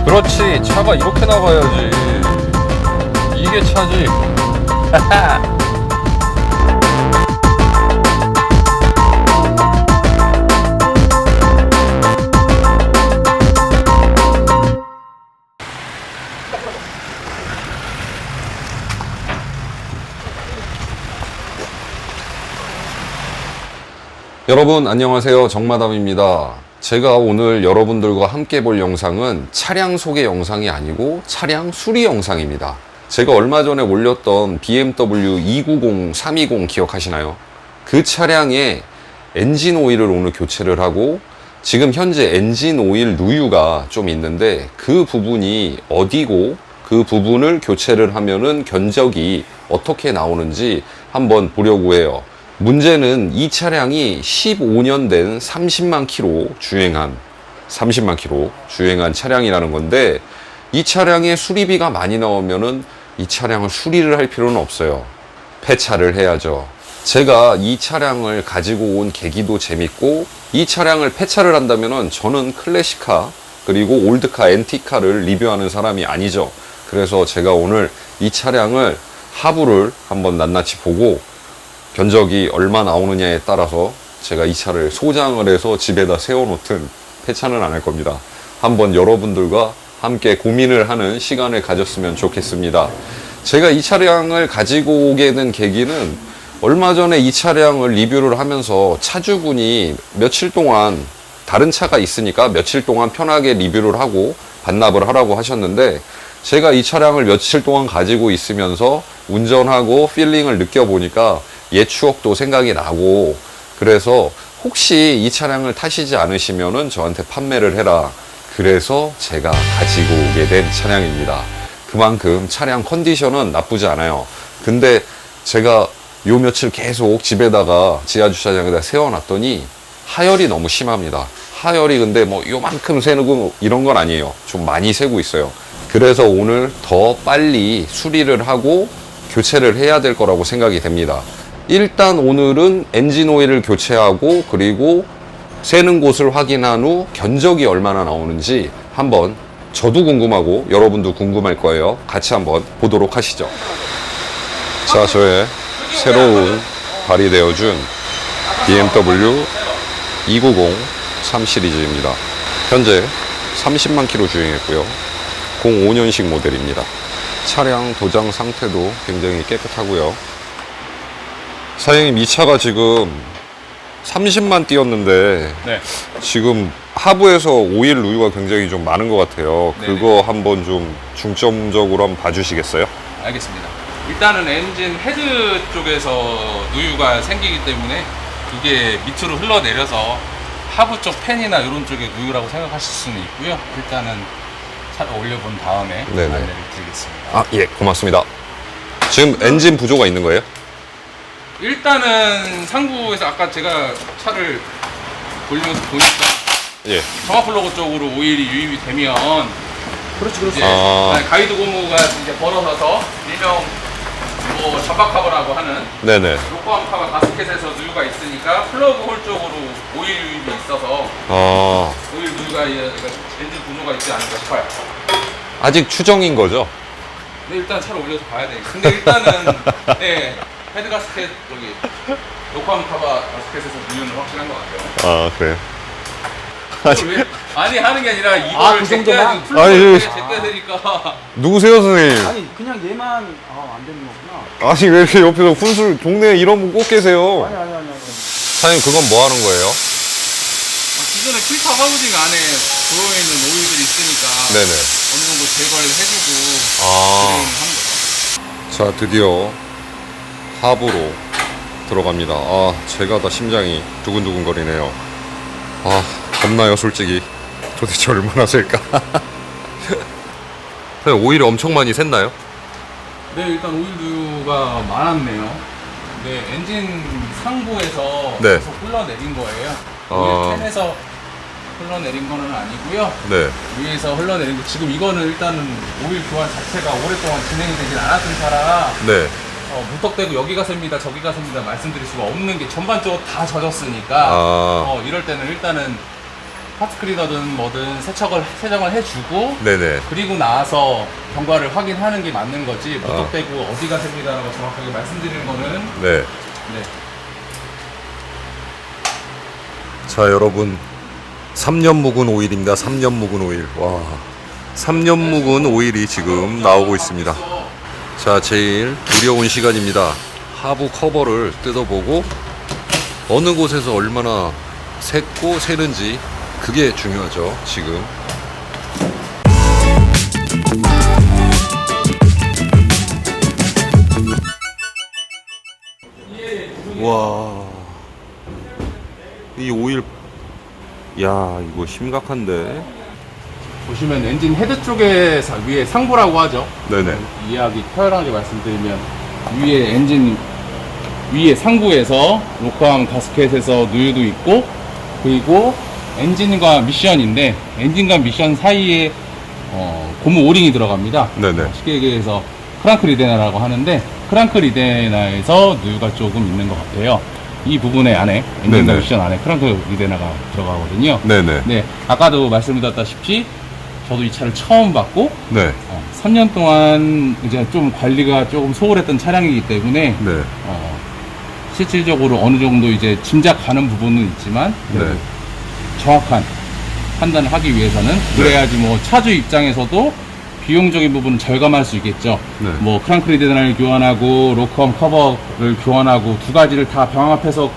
그렇지, 차가 이렇게 나가야지. 이게 차지. 여러분 안녕하세요, 정마담입니다. 제가 오늘 여러분들과 함께 볼 영상은 차량 소개 영상이 아니고 차량 수리 영상입니다. 제가 얼마 전에 올렸던 BMW 290 320 기억하시나요? 그 차량에 엔진 오일을 오늘 교체를 하고, 지금 현재 엔진 오일 누유가 좀 있는데 그 부분이 어디고 그 부분을 교체를 하면은 견적이 어떻게 나오는지 한번 보려고 해요. 문제는 이 차량이 15년 된 30만 킬로 주행한 차량이라는 건데, 이 차량에 수리비가 많이 나오면은 이 차량을 수리를 할 필요는 없어요. 폐차를 해야죠. 제가 이 차량을 가지고 온 계기도 재밌고, 이 차량을 폐차를 한다면은 저는 클래식카 그리고 올드카, 앤티카를 리뷰하는 사람이 아니죠. 그래서 제가 오늘 이 차량을 하부를 한번 낱낱이 보고 견적이 얼마 나오느냐에 따라서 제가 이 차를 소장을 해서 집에다 세워놓든 폐차는 안 할 겁니다. 한번 여러분들과 함께 고민을 하는 시간을 가졌으면 좋겠습니다. 제가 이 차량을 가지고 오게 된 계기는, 얼마 전에 이 차량을 리뷰를 하면서 차주분이 며칠 동안 다른 차가 있으니까 며칠 동안 편하게 리뷰를 하고 반납을 하라고 하셨는데, 제가 이 차량을 며칠 동안 가지고 있으면서 운전하고 필링을 느껴보니까 옛 추억도 생각이 나고, 그래서 혹시 이 차량을 타시지 않으시면은 저한테 판매를 해라. 그래서 제가 가지고 오게 된 차량입니다. 그만큼 차량 컨디션은 나쁘지 않아요. 근데 제가 요 며칠 계속 집에다가 지하주차장에다 세워놨더니 하열이 너무 심합니다. 하열이 근데 뭐 요만큼 새고 이런 건 아니에요. 좀 많이 새고 있어요. 그래서 오늘 더 빨리 수리를 하고 교체를 해야 될 거라고 생각이 됩니다. 일단 오늘은 엔진 오일을 교체하고, 그리고 새는 곳을 확인한 후 견적이 얼마나 나오는지 한번 저도 궁금하고 여러분도 궁금할 거예요. 같이 한번 보도록 하시죠. 자, 저의 새로운 발휘되어준 BMW 290 3 시리즈입니다. 현재 30만 킬로 주행했고요. 05년식 모델입니다. 차량 도장 상태도 굉장히 깨끗하고요. 사장님, 이 차가 지금 30만 뛰었는데 네. 지금 하부에서 오일 누유가 굉장히 좀 많은 것 같아요. 네네. 그거 한번 좀 중점적으로 한번 봐주시겠어요? 알겠습니다. 일단은 엔진 헤드 쪽에서 누유가 생기기 때문에 그게 밑으로 흘러내려서 하부 쪽 팬이나 이런 쪽에 누유라고 생각하실 수는 있고요. 일단은 차를 올려본 다음에 네네. 안내를 드리겠습니다. 아, 예, 고맙습니다. 지금 엔진 부조가 있는 거예요? 일단은 상부에서 아까 제가 차를 돌리면서 보니까 예. 정화플러그 쪽으로 오일이 유입이 되면, 그렇지 이제 아. 가이드 고무가 이제 벌어져서 일명 뭐 점박카버라고 하는 네네. 요코하마 가스켓에서 누유가 있으니까 플러그 홀 쪽으로 오일 유입이 있어서 아, 오일 누유가 엔진 분노가 있지 않을까 싶어요. 아직 추정인 거죠? 근데 일단 차를 올려서 봐야 돼. 근데 일단은 네, 헤드 가스켓 저기 요코하마 가스켓에서 누유는 확실한 것 같아요. 아, 그래요? 왜? 아니 하는 게 아니라 이걸 그 정도만? 플러그를 아니, 제껴야 되니까. 누구세요, 선생님? 아니 그냥 얘만 안 되는 거구나. 아니, 왜 이렇게 옆에서 훈술, 동네에 이런 분 꼭 계세요? 아니. 사장님, 그건 뭐 하는 거예요? 기존에 필터 하우징 안에 들어있는 오일들이 있으니까 네네. 어느 정도 제거를 해주고 아. 하는 거죠. 자, 드디어 하부로 들어갑니다. 아, 제가 다 심장이 두근두근 거리네요. 아, 겁나요, 솔직히. 도대체 얼마나 셀까? 오일이 엄청 많이 샜나요? 네, 일단 오일 누유가 많았네요. 네, 엔진 상부에서 네. 계속 흘러내린 거예요. 아. 오일 팬에서 흘러내린 거는 아니고요. 네. 위에서 흘러내린 거. 지금 이거는 일단은 오일 교환 자체가 오랫동안 진행이 되진 않았던 차라 네. 무턱대고 여기가 셉니다, 저기가 셉니다 말씀드릴 수가 없는 게 전반적으로 다 젖었으니까 아. 이럴 때는 일단은 파트 클리너든 뭐든 세정을 해주고 네네. 그리고 나서 경과를 확인하는 게 맞는 거지 무턱대고 어디가 셉니다라고 정확하게 말씀드리는 거는 네. 네. 자, 여러분. 3년 묵은 오일입니다. 3년 묵은 오일. 와. 3년 묵은 오일이 지금 나오고 있습니다. 자, 제일 두려운 시간입니다. 하부 커버를 뜯어보고 어느 곳에서 얼마나 샜고 새는지 그게 중요하죠, 지금. 와. 이 오일, 야, 이거 심각한데. 보시면 엔진 헤드 쪽에 위에 상부라고 하죠. 네네. 이야기 표현하게 말씀드리면 위에 엔진 위에 상부에서 로커암 가스켓에서 누유도 있고 그리고 엔진과 미션인데 엔진과 미션 사이에 고무 오링이 들어갑니다. 네네. 쉽게 얘기해서 크랑크 리데나라고 하는데 크랑크 리데나에서 누유가 조금 있는 것 같아요. 이 부분의 안에 엔진과 네네. 미션 안에 크랑크 리데나가 들어가거든요. 네네. 네, 아까도 말씀드렸다시피 저도 이 차를 처음 봤고 네. 3년 동안 이제 좀 관리가 조금 소홀했던 차량이기 때문에 네. 실질적으로 어느 정도 이제 짐작 가는 부분은 있지만 네. 정확한 판단을 하기 위해서는 그래야지 뭐 차주 입장에서도 비용적인 부분은 절감할 수 있겠죠. 네. 뭐 크랑크 리데나를 교환하고 로커암 커버를 교환하고 두 가지를 다 병합해서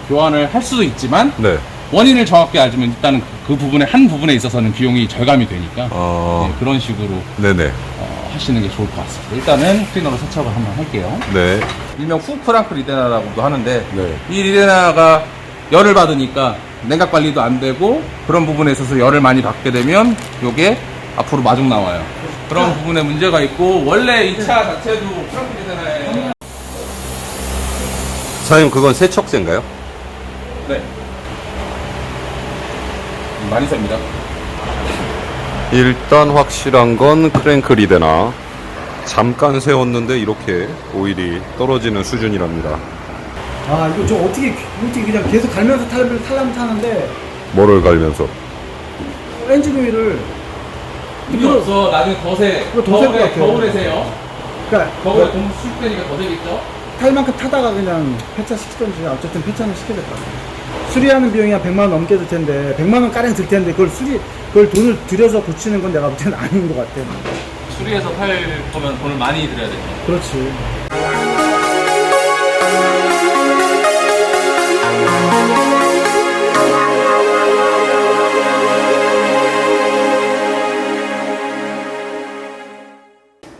교환을 할 수도 있지만 네. 원인을 정확히 알면 일단은 그 부분에 한 부분에 있어서는 비용이 절감이 되니까 어. 네, 그런 식으로 네네. 하시는 게 좋을 것 같습니다. 일단은 클리너로 세척을 한번 할게요. 네. 일명 후크랑크 리데나라고도 하는데 네. 이 리데나가 열을 받으니까 냉각 관리도 안 되고 그런 부분에 있어서 열을 많이 받게 되면 요게 앞으로 마중 나와요. 그런 부분에 문제가 있고 원래 이 차 자체도 크랑크 리데나에 사장님, 그건 세척제인가요? 네. 많이 셉니다. 일단 확실한 건 크랭크 리데나. 잠깐 세웠는데 이렇게 오일이 떨어지는 수준이랍니다. 아 이거 저 어떻게 그냥 계속 갈면서 탈라면 타는데 뭐를 갈면서? 엔진 오일을 이게 없어. 나중에 더세. 이거 더셀것 같아요. 겨울에 세요. 그러니까 겨울에 공부 수입되니까 더 세겠죠? 탈 만큼 타다가 그냥 폐차 시키던지 어쨌든 폐차는 시켜야겠다. 수리하는 비용이 한 100만 원 넘게 들 텐데 100만 원 가량 들 텐데 그걸 돈을 들여서 고치는 건 내가 볼 때는 아닌 것 같아. 수리해서 팔 거면 돈을 많이 들여야 돼요. 그렇지.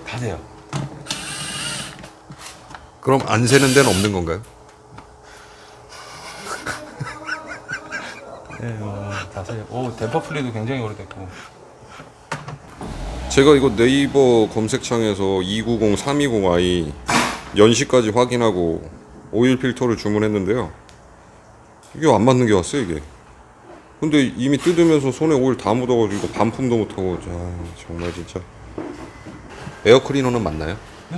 다 세요. 그럼 안 세는 데는 없는 건가요? 네, 다 세요. 오, 댐퍼 플리도 굉장히 오래됐고. 제가 이거 네이버 검색창에서 290-320i 연식까지 확인하고 오일 필터를 주문했는데요. 이게 안 맞는 게 왔어요, 이게. 근데 이미 뜯으면서 손에 오일 다 묻어가지고 반품도 못하고, 정말 진짜. 에어클리너는 맞나요? 네.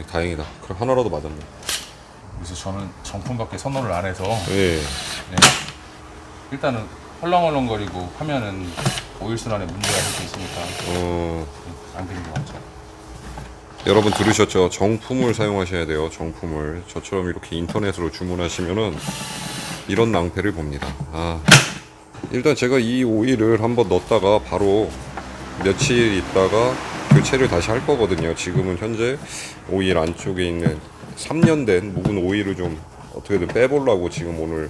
다행이다. 그럼 하나라도 맞았네. 그래서 저는 정품밖에 선호를 안 해서 예. 네. 일단은 헐렁헐렁거리고 하면은 오일 순환에 문제가 될 수 있으니까 안 드린 것 같죠. 여러분 들으셨죠? 정품을 사용하셔야 돼요. 정품을. 저처럼 이렇게 인터넷으로 주문하시면은 이런 낭패를 봅니다. 일단 제가 이 오일을 한번 넣었다가 바로 며칠 있다가 교체를 다시 할 거거든요. 지금은 현재 오일 안쪽에 있는 3년 된 묵은 오일을 좀 어떻게든 빼보려고 지금 오늘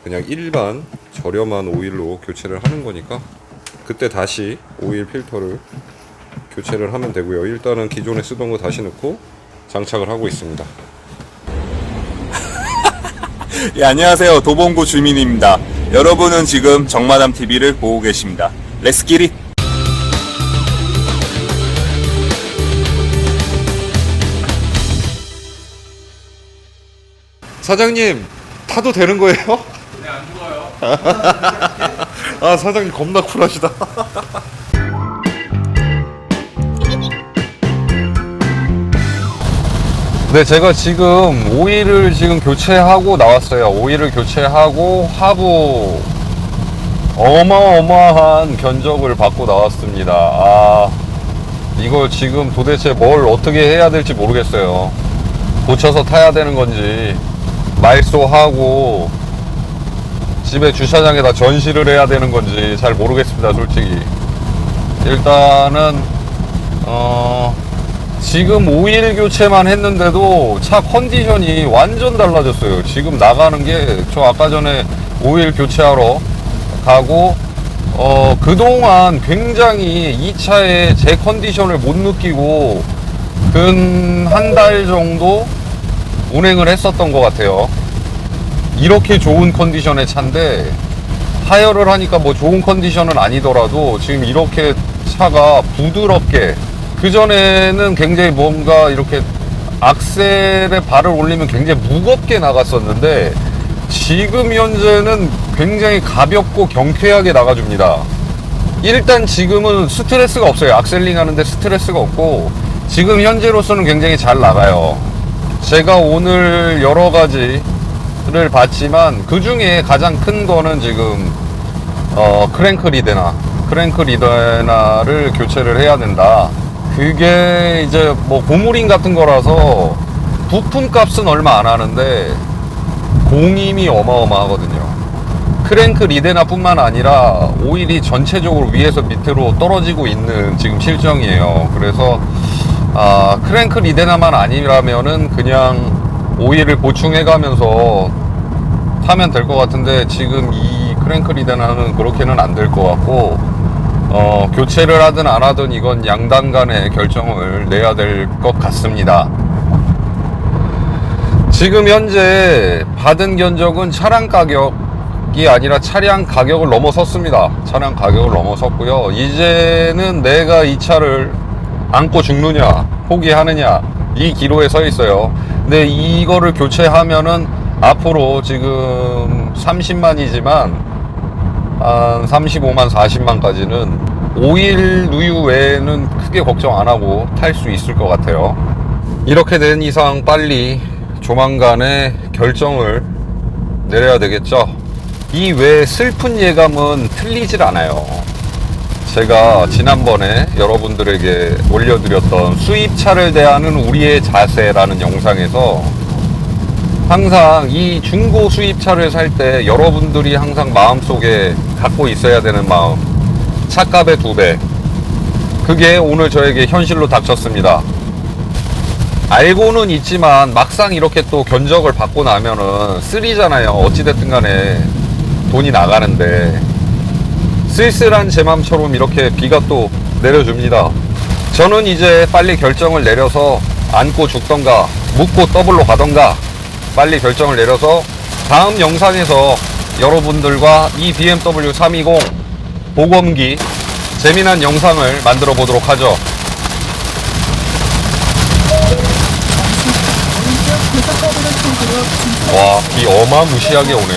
그냥 일반 저렴한 오일로 교체를 하는 거니까 그때 다시 오일 필터를 교체를 하면 되고요. 일단은 기존에 쓰던 거 다시 넣고 장착을 하고 있습니다. 예, 안녕하세요. 도봉구 주민입니다. 여러분은 지금 정마담 TV를 보고 계십니다. Let's get it! 사장님 타도 되는 거예요? 네, 안 죽어요. 사장님 겁나 쿨하시다. 네, 제가 지금 오일을 지금 교체하고 나왔어요. 오일을 교체하고 하부 어마어마한 견적을 받고 나왔습니다. 아, 이걸 지금 도대체 뭘 어떻게 해야 될지 모르겠어요. 고쳐서 타야 되는 건지, 말소하고 집에 주차장에다 전시를 해야 되는 건지 잘 모르겠습니다, 솔직히. 일단은 지금 오일 교체만 했는데도 차 컨디션이 완전 달라졌어요. 지금 나가는 게, 저 아까 전에 오일 교체하러 가고 그동안 굉장히 이 차의 제 컨디션을 못 느끼고 근 한 달 정도 운행을 했었던 것 같아요. 이렇게 좋은 컨디션의 차인데, 하혈을 하니까 뭐 좋은 컨디션은 아니더라도 지금 이렇게 차가 부드럽게, 그전에는 굉장히 뭔가 이렇게 악셀에 발을 올리면 굉장히 무겁게 나갔었는데, 지금 현재는 굉장히 가볍고 경쾌하게 나가줍니다. 일단 지금은 스트레스가 없어요. 악셀링 하는데 스트레스가 없고, 지금 현재로서는 굉장히 잘 나가요. 제가 오늘 여러 가지를 봤지만 그 중에 가장 큰 거는 지금 크랭크 리데나를 교체를 해야 된다. 그게 이제 뭐 고무링 같은 거라서 부품 값은 얼마 안 하는데 공임이 어마어마하거든요. 크랭크 리데나 뿐만 아니라 오일이 전체적으로 위에서 밑으로 떨어지고 있는 지금 실정이에요. 그래서 크랭크 리데나만 아니라면은 그냥 오일을 보충해 가면서 타면 될 것 같은데, 지금 이 크랭크 리데나는 그렇게는 안 될 것 같고, 교체를 하든 안 하든 이건 양당 간의 결정을 내야 될 것 같습니다. 지금 현재 받은 견적은 차량 가격이 아니라 차량 가격을 넘어섰습니다. 차량 가격을 넘어섰고요. 이제는 내가 이 차를 안고 죽느냐 포기하느냐, 이 기로에 서 있어요. 근데 이거를 교체하면은 앞으로 지금 30만이지만 한 35만 40만까지는 오일 누유 외에는 크게 걱정 안 하고 탈 수 있을 것 같아요. 이렇게 된 이상 빨리 조만간에 결정을 내려야 되겠죠. 이 외에 슬픈 예감은 틀리질 않아요. 제가 지난번에 여러분들에게 올려드렸던 수입차를 대하는 우리의 자세라는 영상에서 항상 이 중고 수입차를 살 때 여러분들이 항상 마음속에 갖고 있어야 되는 마음, 차값의 2배, 그게 오늘 저에게 현실로 닥쳤습니다. 알고는 있지만 막상 이렇게 또 견적을 받고 나면은 쓰리잖아요. 어찌됐든 간에 돈이 나가는데, 쓸쓸한 제 맘처럼 이렇게 비가 또 내려줍니다. 저는 이제 빨리 결정을 내려서 안고 죽던가 묻고 더블로 가던가 빨리 결정을 내려서 다음 영상에서 여러분들과 이 BMW 320 복원기 재미난 영상을 만들어 보도록 하죠. 와, 비 어마무시하게 오네. 오.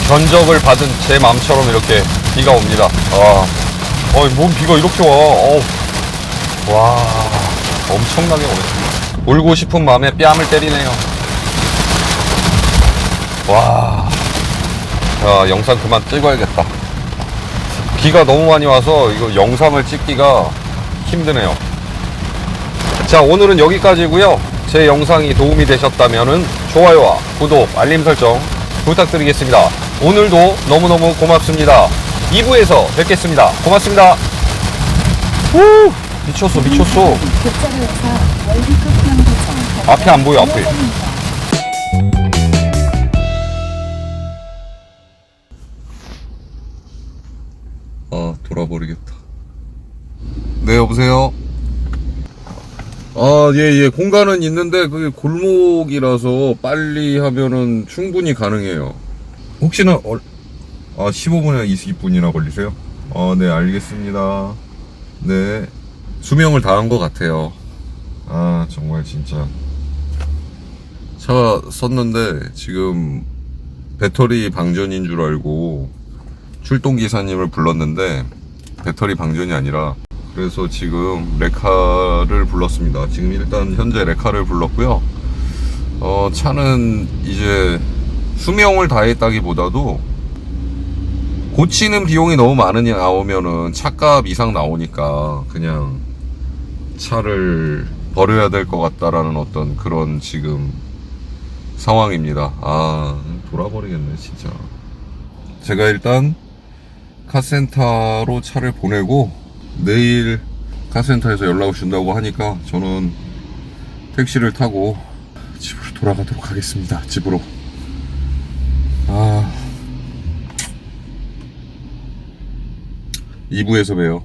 견적을 받은 제 마음처럼 이렇게 비가 옵니다. 뭔 비가 이렇게 와. 와, 엄청나게 오네. 울고 싶은 마음에 뺨을 때리네요. 와, 자, 영상 그만 찍어야겠다. 비가 너무 많이 와서 이거 영상을 찍기가 힘드네요. 자, 오늘은 여기까지고요. 제 영상이 도움이 되셨다면은 좋아요와 구독, 알림 설정 부탁드리겠습니다. 오늘도 너무너무 고맙습니다. 2부에서 뵙겠습니다. 고맙습니다. 후, 미쳤어. 앞에 안 보여, 앞에. 돌아버리겠다. 네, 여보세요? 예. 공간은 있는데 그게 골목이라서 빨리 하면은 충분히 가능해요. 혹시나 15분이나 20분이나 걸리세요? 네, 알겠습니다. 네, 수명을 다한 것 같아요. 정말 진짜 차 섰는데 지금 배터리 방전인 줄 알고 출동기사님을 불렀는데 배터리 방전이 아니라, 그래서 지금 레카를 불렀습니다. 지금 일단 현재 레카를 불렀고요. 차는 이제 수명을 다했다기보다도 고치는 비용이 너무 많으니 나오면은 차값 이상 나오니까 그냥 차를 버려야 될 것 같다라는 어떤 그런 지금 상황입니다. 아, 돌아버리겠네 진짜. 제가 일단 카센터로 차를 보내고 내일 카센터에서 연락을 준다고 하니까 저는 택시를 타고 집으로 돌아가도록 하겠습니다. 집으로. 2부에서 봬요.